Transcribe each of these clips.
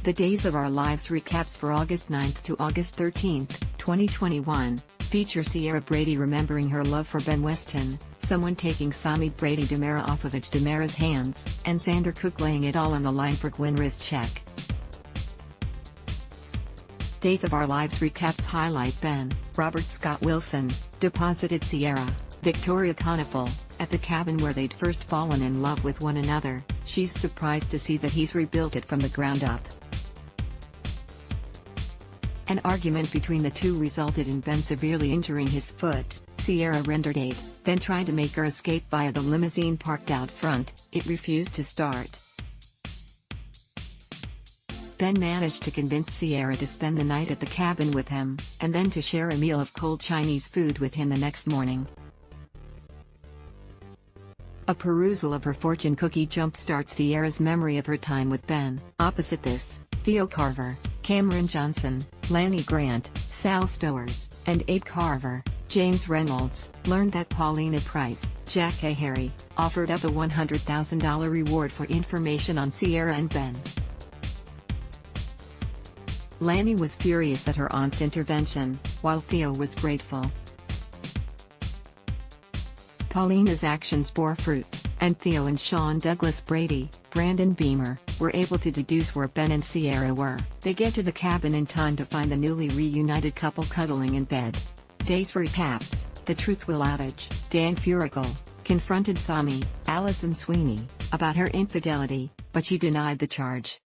The Days of Our Lives recaps for August 9th to August 13th, 2021, feature Ciara Brady remembering her love for Ben Weston, someone taking Sami Brady DiMera off of Ij DiMera's hands, and Xander Cook laying it all on the line for Gwen Rizchek. Days of Our Lives recaps highlight Ben, Robert Scott Wilson, deposited Ciara, Victoria Konefal, at the cabin where they'd first fallen in love with one another. She's surprised to see that he's rebuilt it from the ground up. An argument between the two resulted in Ben severely injuring his foot. Ciara rendered aid, then tried to make her escape via the limousine parked out front. It refused to start. Ben managed to convince Ciara to spend the night at the cabin with him, and then to share a meal of cold Chinese food with him the next morning. A perusal of her fortune cookie jumpstarts Ciara's memory of her time with Ben. Opposite this, Theo Carver, Cameron Johnson, Lanny Grant, Sal Stowers, and Abe Carver, James Reynolds, learned that Paulina Price, Jack Harry, offered up a $100,000 reward for information on Ciara and Ben. Lanny was furious at her aunt's intervention, while Theo was grateful. Paulina's actions bore fruit, and Theo and Sean Douglas Brady, Brandon Beamer, were able to deduce where Ben and Ciara were. They get to the cabin in time to find the newly reunited couple cuddling in bed. Days recaps: The Truth Will outage. Dan Furical confronted Sami, Allison Sweeney, about her infidelity, but she denied the charge.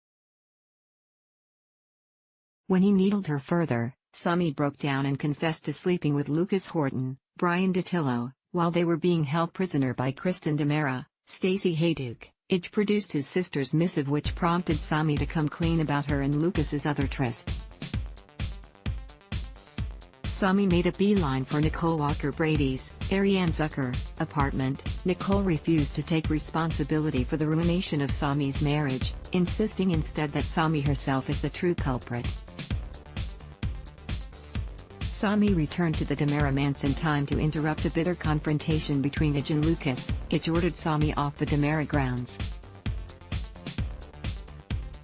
When he needled her further, Sami broke down and confessed to sleeping with Lucas Horton, Brian Datillo, while they were being held prisoner by Kristen DiMera. Stacey Hayduke, Ij produced his sister's missive, which prompted Sami to come clean about her and Lucas's other tryst. Sami made a beeline for Nicole Walker Brady's, Ariane Zucker, apartment. Nicole refused to take responsibility for the ruination of Sami's marriage, insisting instead that Sami herself is the true culprit. Sami returned to the DiMera manse in time to interrupt a bitter confrontation between Ij and Lucas. Ij ordered Sami off the DiMera grounds.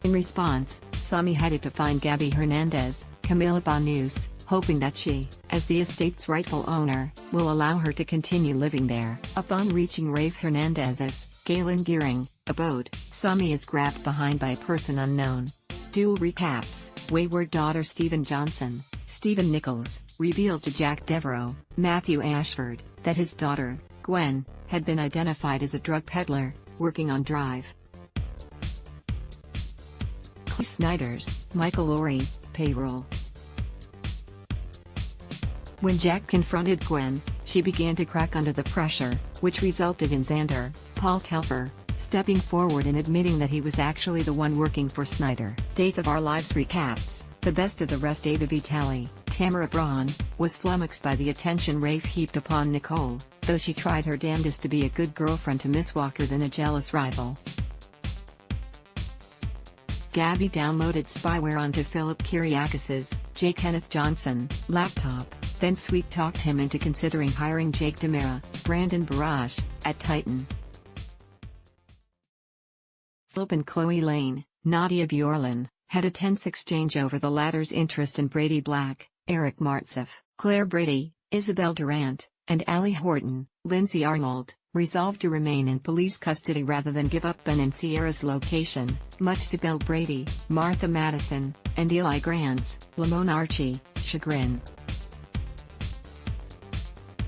In response, Sami headed to find Gabby Hernandez, Camila Banus, hoping that she, as the estate's rightful owner, will allow her to continue living there. Upon reaching Rafe Hernandez's, Galen Gearing, abode, Sami is grabbed behind by a person unknown. Dual recaps: Wayward daughter Stephen Johnson, Stephen Nichols, revealed to Jack Devereaux, Matthew Ashford, that his daughter, Gwen, had been identified as a drug peddler, working on Drive. Snyder's, Michael Lowry, payroll. When Jack confronted Gwen, she began to crack under the pressure, which resulted in Xander, Paul Telfer, stepping forward and admitting that he was actually the one working for Snyder. Days of Our Lives recaps: The best of the rest. Ava Vitale, Tamara Braun, was flummoxed by the attention Rafe heaped upon Nicole, though she tried her damnedest to be a good girlfriend to Miss Walker than a jealous rival. Gabby downloaded spyware onto Philip Kyriakis's, J. Kenneth Johnson, laptop, then sweet-talked him into considering hiring Jake DiMera, Brandon Barrage, at Titan. Philip and Chloe Lane, Nadia Bjorlin, had a tense exchange over the latter's interest in Brady Black, Eric Martzef, Claire Brady, Isabel Durant, and Allie Horton. Lindsay Arnold, resolved to remain in police custody rather than give up Ben and Ciara's location, much to Bill Brady, Martha Madison, and Eli Grant's, Lamone Archie, chagrin.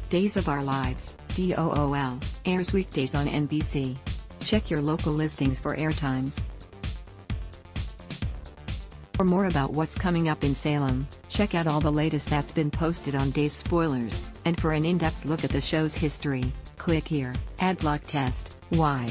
Days of Our Lives, DOOL, airs weekdays on NBC. Check your local listings for airtimes. For more about what's coming up in Salem, check out all the latest that's been posted on Days Spoilers, and for an in-depth look at the show's history, click here. Adblock test: why?